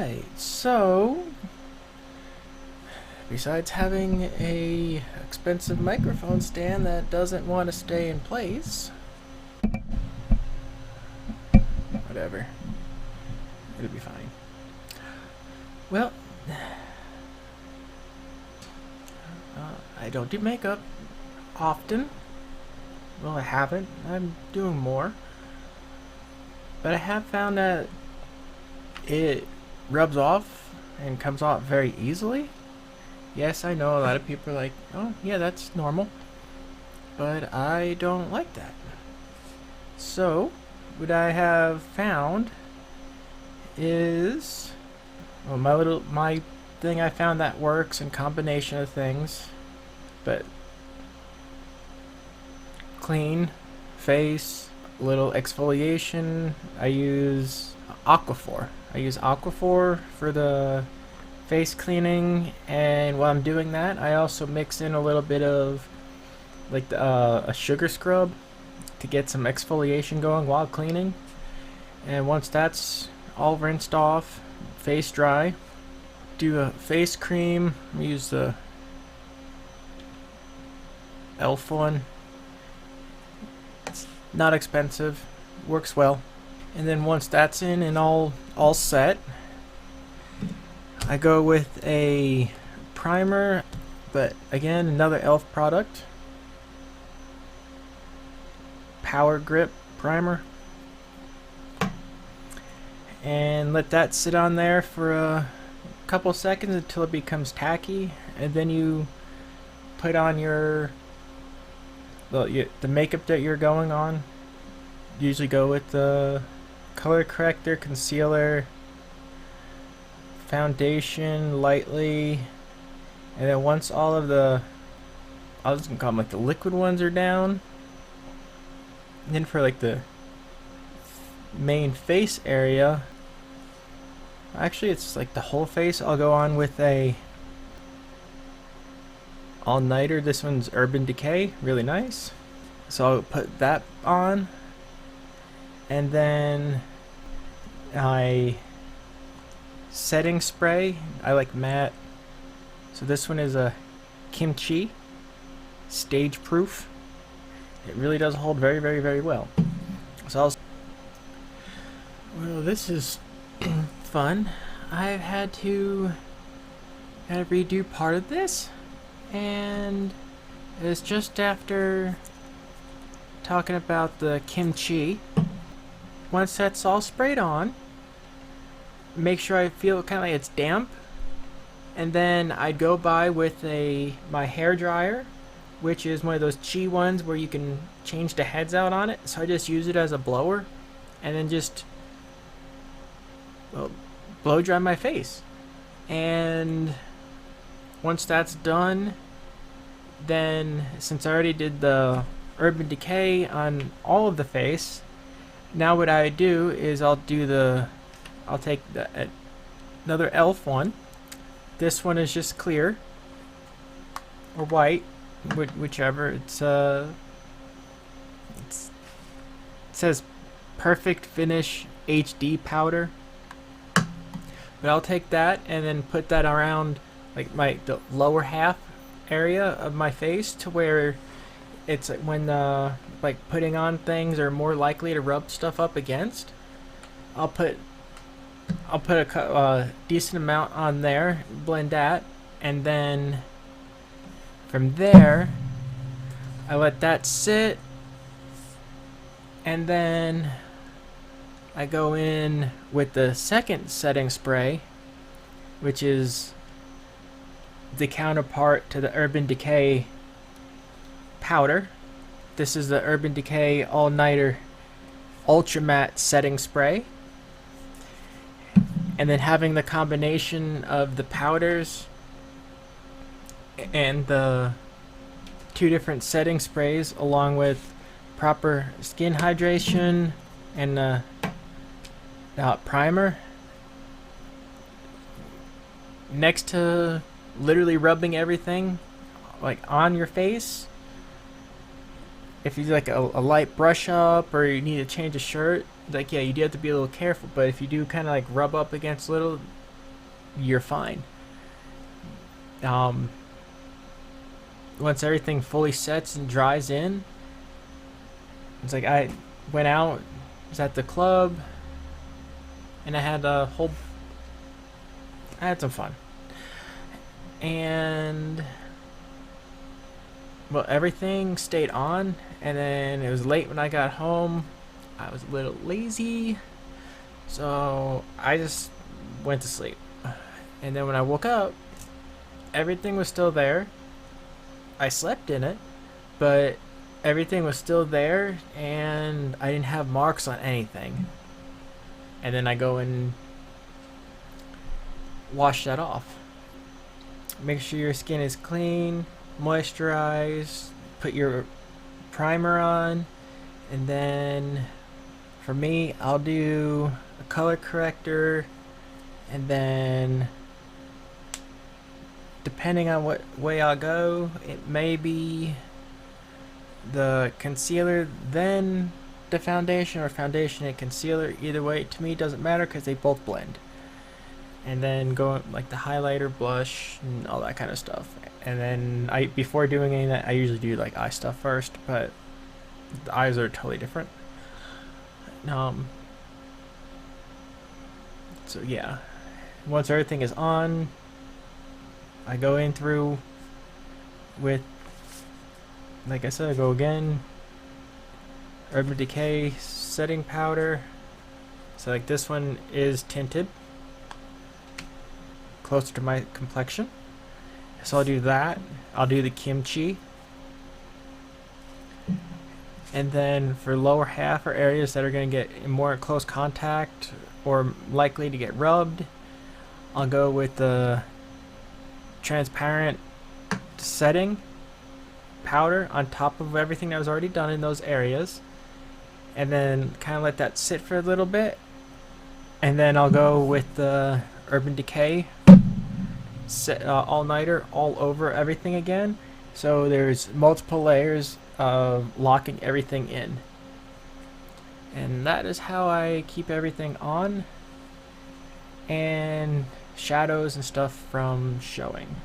Alright, so besides having a expensive microphone stand that doesn't want to stay in place, whatever, it'll be fine. Well, I don't do makeup often. Well, I haven't. I'm doing more. But I have found that it rubs off and comes off very easily. Yes, I know a lot of people are like, oh, yeah, that's normal. But I don't like that. So, what I have found is, well, my thing I found that works in combination of things, but clean face, little exfoliation. I use Aquaphor. I use Aquaphor for the face cleaning, and while I'm doing that, I also mix in a little bit of like a sugar scrub to get some exfoliation going while cleaning. And once that's all rinsed off, face dry, do a face cream. Use the e.l.f. one. It's not expensive, works well. And then once that's in and all set, I go with a primer, but again, another e.l.f. product. Power Grip Primer. And let that sit on there for a couple seconds until it becomes tacky, and then you put on the makeup that you're going on. Usually go with the color corrector, concealer, foundation lightly, and then once all of the, I was gonna call them like the liquid ones, are down, and then for like the main face area, actually it's like the whole face, I'll go on with a all-nighter. This one's Urban Decay, really nice. So I'll put that on, and then setting spray. I like matte, so this one is a kimchi stage proof. It really does hold very, very, very well. So well, this is fun. I've had to redo part of this, and it's just after talking about the kimchi. Once that's all sprayed on, make sure I feel kind of like it's damp, and then I'd go by with my hair dryer, which is one of those chi ones where you can change the heads out on it. So I just use it as a blower, and then just blow dry my face. And once that's done, then since I already did the Urban Decay on all of the face, now what I do is I'll take another e.l.f. one. This one is just clear or white, whichever. It says Perfect Finish HD powder, but I'll take that and then put that around like the lower half area of my face, to where it's like when like putting on things are more likely to rub stuff up against. I'll put a decent amount on there, blend that, and then from there I let that sit, and then I go in with the second setting spray, which is the counterpart to the Urban Decay powder. This is the Urban Decay All-Nighter Ultra Matte Setting Spray. And then having the combination of the powders and the two different setting sprays, along with proper skin hydration and primer, next to literally rubbing everything like on your face. If you do like a light brush up, or you need to change a shirt, like, yeah, you do have to be a little careful. But if you do kind of like rub up against little, you're fine. Once everything fully sets and dries in, it's like I went out, was at the club, and I had some fun. And well, everything stayed on, and then it was late when I got home. I was a little lazy, so I just went to sleep. And then when I woke up, everything was still there. I slept in it, but everything was still there, and I didn't have marks on anything. And then I go and wash that off. Make sure your skin is clean, moisturize, put your primer on, and then for me, I'll do a color corrector, and then depending on what way I'll go, it may be the concealer, then the foundation, or foundation and concealer. Either way, to me, it doesn't matter because they both blend. And then go like the highlighter, blush, and all that kind of stuff. And then before doing any of that, I usually do like eye stuff first, but the eyes are totally different. So yeah, once everything is on, I go in through with, like I said, I go again, Urban Decay setting powder. So like this one is tinted, closer to my complexion. So I'll do that. I'll do the kimchi. And then for lower half or areas that are going to get in more close contact or likely to get rubbed, I'll go with the transparent setting powder on top of everything that was already done in those areas. And then kind of let that sit for a little bit. And then I'll go with the Urban Decay all-nighter all over everything again. So there's multiple layers of locking everything in. And that is how I keep everything on and shadows and stuff from showing.